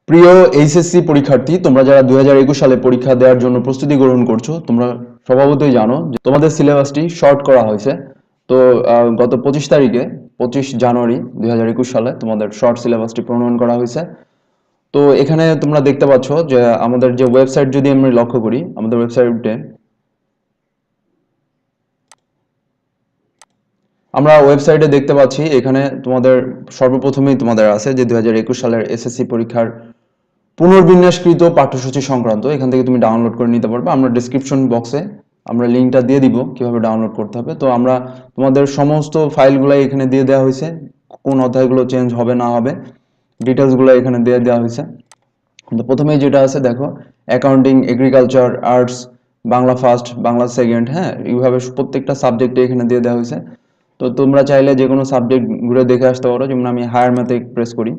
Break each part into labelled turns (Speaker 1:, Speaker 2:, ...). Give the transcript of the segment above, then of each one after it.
Speaker 1: প্রিয় এইচএসসি পরীক্ষার্থী, তোমরা যারা 2021 সালে পরীক্ষা দেওয়ার জন্য প্রস্তুতি গ্রহণ করছো, তোমরা স্বভাবতই জানো যে তোমাদের সিলেবাসটি শর্ট করা হয়েছে। তো গত 25 জানুয়ারি 2021 সালে তোমাদের শর্ট সিলেবাসটি প্রণয়ন করা হয়েছে। তো এখানে তোমরা দেখতে পাচ্ছ যে আমাদের যে ওয়েবসাইট, যদি আমরা লক্ষ্য করি আমাদের ওয়েবসাইটে, আমরা ওয়েবসাইটে দেখতে পাচ্ছি এখানে তোমাদের সর্বপ্রথমেই তোমাদের আছে যে 2021 সালের এসএসসি পরীক্ষার পুনর্বিন্যাসকৃত পাঠ্যসূচি সংক্রান্ত। এখান থেকে তুমি ডাউনলোড করে নিতে পারবে। আমরা ডিসক্রিপশন বক্সে আমরা লিঙ্কটা দিয়ে দিব কিভাবে ডাউনলোড করতে হবে। তো আমরা তোমাদের সমস্ত ফাইলগুলাই এখানে দিয়ে দেওয়া হয়েছে, কোন অধ্যায়গুলো চেঞ্জ হবে না হবে ডিটেলসগুলো এখানে দিয়ে দেওয়া হয়েছে। তো প্রথমেই যেটা আছে দেখো, accounting, agriculture, arts, Bangla first, Bangla second, হ্যাঁ, এইভাবে প্রত্যেকটা সাবজেক্টে এখানে দিয়ে দেওয়া হয়েছে। তো তোমরা চাইলে যে কোনো সাবজেক্ট ঘুরে দেখে আসতে পারো। যেমন আমি হায়ার ম্যাথে প্রেস করি,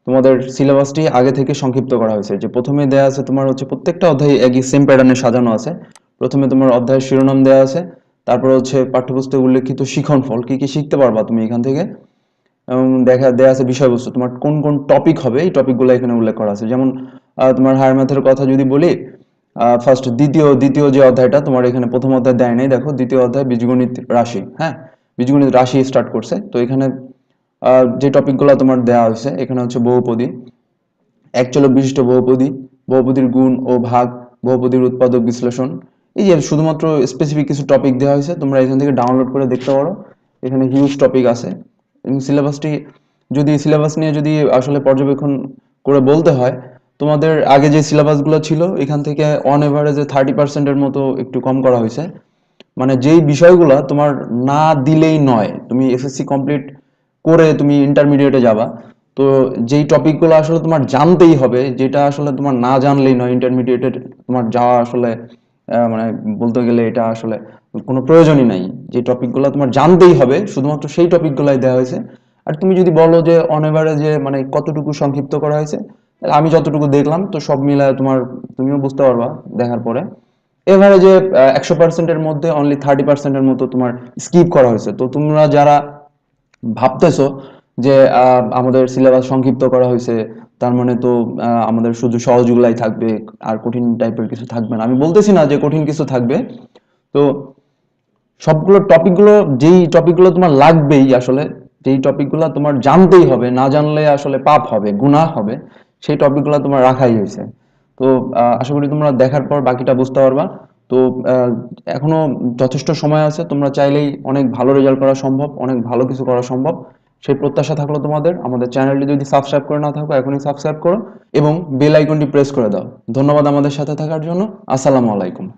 Speaker 1: তোমাদের সিলেবাসটি আগে থেকে সংক্ষিপ্ত করা হয়েছে। যে প্রথমে দেয়া আছে তোমার হচ্ছে প্রত্যেকটা অধ্যায় একই সেম প্যাটার্নে সাজানো আছে। প্রথমে তোমার অধ্যায়ের শিরোনাম দেওয়া আছে, তারপর হচ্ছে পাঠ্যপুস্তকে উল্লেখিত শিক্ষণফল, কি কি শিখতে পারবা তুমি এখান থেকে, এবং দেয়া আছে বিষয়বস্তু, তোমার কোন কোন টপিক হবে এই টপিকগুলো এখানে উল্লেখ করা আছে। যেমন তোমার হায়ার ম্যাথের কথা যদি বলি, ফার্স্ট দ্বিতীয় যে অধ্যায়টা তোমার এখানে প্রথম অধ্যায় দেয় নাই, দেখো দ্বিতীয় অধ্যায় বীজগণিত রাশি, হ্যাঁ, বীজগণিত রাশি স্টার্ট করছে। তো এখানে যে টপিকগুলো তোমার দেওয়া হয়েছে এখানে হচ্ছে বহুপদী, একচলক বিশিষ্ট বহুপদী, বহুপদীর গুণ ও ভাগ, বহুপদীর উৎপাদক বিশ্লেষণ। এই যে শুধুমাত্র স্পেসিফিক কিছু টপিক দেওয়া হয়েছে, তোমরা এখান থেকে ডাউনলোড করে দেখতে পারো। এখানে হিউজ টপিক আছে। এবং সিলেবাসটি, যদি সিলেবাস নিয়ে যদি আসলে পর্যবেক্ষণ করে বলতে হয়, তোমাদের আগে যে সিলেবাসগুলো ছিল এখান থেকে অন এভারেজে 30%-এর মতো একটু কম করা হয়েছে। মানে যেই বিষয়গুলো তোমার না দিলেই নয়, তুমি এসএসসি কমপ্লিট করে তুমি ইন্টারমিডিয়েটে যাবা, তো যেই টপিকগুলো আসলে তোমার জানতেই হবে, যেটা আসলে তোমার না জানলেই নয়, ইন্টারমিডিয়েটে তোমার যাওয়া আসলে মানে বলতে গেলে এটা আসলে কোনো প্রয়োজনই নাই। যে টপিকগুলো তোমার জানতেই হবে শুধুমাত্র সেই টপিকগুলাই দেওয়া হয়েছে। আর তুমি যদি বলো যে অন এভারেজে মানে কতটুকু সংক্ষিপ্ত করা হয়েছে, আমি যতটুকু দেখলাম তো সব মিলায় তোমার, তুমিও বুঝতে পারবা দেখার পরে, এভারেজে 100%-এর মধ্যে অনলি 30%-এর মতো তোমার স্কিপ করা হয়েছে। তো তোমরা যারা ভাবতেছো যে আমাদের সিলেবাস সংক্ষিপ্ত করা হয়েছে, তার মানে তো আমাদের শুধু সহজগুলাই থাকবে আর কঠিন টাইপের কিছু থাকবে না, আমি বলতেছি না যে কঠিন কিছু থাকবে। তো সবগুলো টপিকগুলো, যেই টপিকগুলো তোমার লাগবেই আসলে, যেই টপিকগুলো তোমার জানতেই হবে, না জানলে আসলে পাপ হবে, গুনাহ হবে, সেই টপিকগুলো তোমার রাখাই হয়েছে। তো আশা করি তোমরা দেখার পর বাকিটা বুঝতে পারবা। তো আহ, এখনো যথেষ্ট সময় আছে, তোমরা চাইলেই অনেক ভালো রেজাল্ট করা সম্ভব, অনেক ভালো কিছু করা সম্ভব। সেই প্রত্যাশা থাকলো তোমাদের। আমাদের চ্যানেলটি যদি সাবস্ক্রাইব করে না থাকো, এখনই সাবস্ক্রাইব করো এবং বেল আইকনটি প্রেস করে দাও। ধন্যবাদ আমাদের সাথে থাকার জন্য। আসসালামু আলাইকুম।